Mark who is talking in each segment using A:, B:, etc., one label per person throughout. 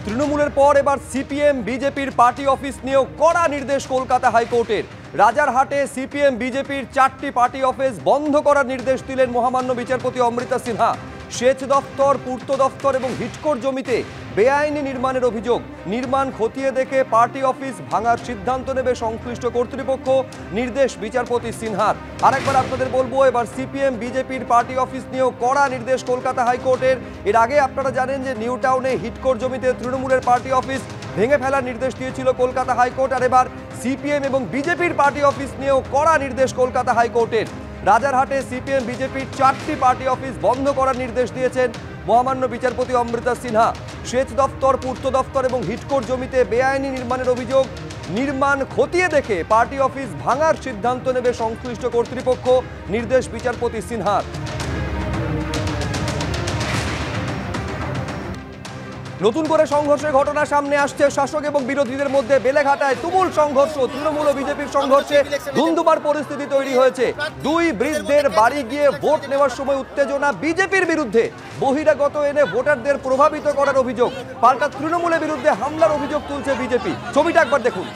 A: তৃণমূলের পর এবার সিপিএম বিজেপির পার্টি অফিস নিয়েও কড়া নির্দেশ কলকাতা হাইকোর্টের। রাজারহাটে সিপিএম বিজেপির 4টি পার্টি অফিস বন্ধ করার নির্দেশ দিলেন মহামান্য বিচারপতি অমৃতা সিনহা। সেচ দফতর, পূর্ত দফতর এবং হিটকোর জমিতে বেআইনি নির্মাণের অভিযোগ। নির্মাণ খতিয়ে দেখে পার্টি অফিস ভাঙার সিদ্ধান্ত নেবে সংশ্লিষ্ট কর্তৃপক্ষ, নির্দেশ বিচারপতি সিনহার। আরেকবার আপনাদের বলবো, এবার সিপিএম বিজেপির পার্টি অফিস নিয়েও কড়া নির্দেশ কলকাতা হাইকোর্টের। এর আগে আপনারা জানেন যে নিউ টাউনে হিটকোর জমিতে তৃণমূলের পার্টি অফিস ভেঙে ফেলার নির্দেশ দিয়েছিল কলকাতা হাইকোর্ট। আর এবার সিপিএম এবং বিজেপির পার্টি অফিস নিয়েও কড়া নির্দেশ কলকাতা হাইকোর্টের। রাজারহাটে সিপিএম বিজেপির 4টি পার্টি অফিস বন্ধ করার নির্দেশ দিয়েছেন মহামান্য বিচারপতি অমৃতা সিনহা। সেচ দফতর, পূর্ত দফতর এবং হিটকোর জমিতে বেআইনি নির্মাণের অভিযোগ। নির্মাণ খতিয়ে দেখে পার্টি অফিস ভাঙার সিদ্ধান্ত নেবে সংশ্লিষ্ট কর্তৃপক্ষ, নির্দেশ বিচারপতি সিনহার। নতুন করে সংঘর্ষের ঘটনা সামনে আসছে। শাসক এবং বিরোধীদের মধ্যে বেলেঘাটায় তুমুল সংঘর্ষ। তৃণমূল ও বিজেপির সংঘর্ষে ধুন্ধুমার পরিস্থিতি তৈরি হয়েছে। দুই বৃদ্ধের বাড়ি গিয়ে ভোট নেওয়ার সময় উত্তেজনা। বিজেপির বিরুদ্ধে বহিরাগত এনে ভোটারদের প্রভাবিত করার অভিযোগ। পাল্টা তৃণমূলের বিরুদ্ধে হামলার অভিযোগ তুলছে বিজেপি। ছবিটা একবার দেখুন।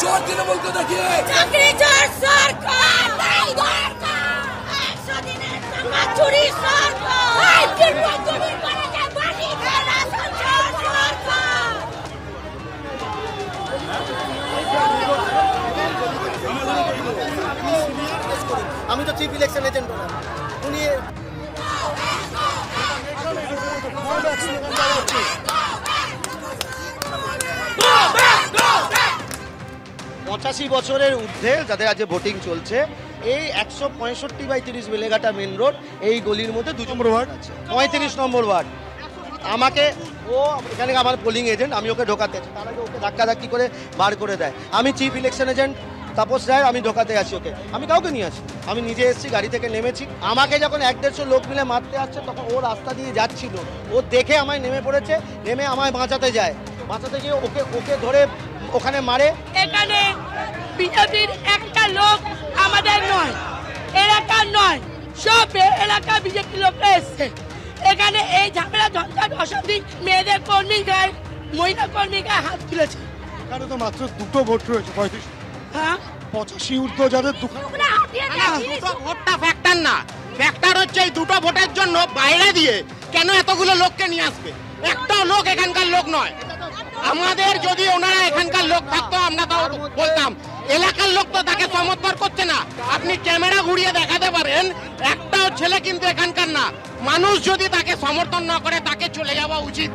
B: चोर तृणमूल को देखिए, আমি তো চিফ ইলেকশন এজেন্ট উনি 85 বছরের ঊর্ধ্বে যাদের আজ ভোটিং চলছে, এই 165/30 বেলেঘাটা মেন রোড এই গলির মধ্যে 2 নম্বর ওয়ার্ড আছে, 35 নম্বর ওয়ার্ড। আমাকে ও এখানে আমার পোলিং এজেন্ট, আমি ওকে ঢোকাতে, তার আগে ওকে ধাক্কাধাক্কি করে বার করে দেয়। আমি chief election agent Tapas Roy, আমি ঢোকাতে আসি ওকে, আমি কাউকে নিয়ে আসি, আমি নিজে এসেছি, গাড়ি থেকে নেমেছি। আমাকে যখন 1-150 লোক মিলে মারতে আসছে, তখন ও রাস্তা দিয়ে যাচ্ছিল, ও দেখে আমায় নেমে পড়েছে, নেমে আমায় বাঁচাতে যায়, বাঁচাতে গিয়ে ওকে ধরে ওখানে মারে।
C: এখানে বিজেপির একটা লোক আমাদের নয়, এলাকার নয়, সব এলাকা বিজেপি লোকরা এসছে। এখানে এই ঝামেলা ঝঞ্ঝাট অসাধিক মেয়েদের কর্মী গায়ে, মহিলা কর্মী গায়ে হাত তুলেছে।
D: এখানে তো মাত্র 2টো ভোট রয়েছে, 35,
C: হ্যাঁ
D: 85 ঊর্ধ্ব যাদের
E: ভোটটা ফ্যাক্টর না, ফ্যাক্টর হচ্ছে এই 2টো ভোটের জন্য বাইরে দিয়ে কেন এতগুলো লোককে নিয়ে আসবে? একটাও লোক এখানকার লোক নয়। আমাদের যদি ওনারা এখানকার লোক থাকতো আমরা তো বলতাম, এলাকার লোক তো তাকে সমর্থন করছে না। আপনি ক্যামেরা ঘুরিয়ে দেখাতে পারেন, একটাও ছেলে কিন্তু এখানকার না। মানুষ যদি তাকে সমর্থন না করে, তাকে চলে যাওয়া উচিত।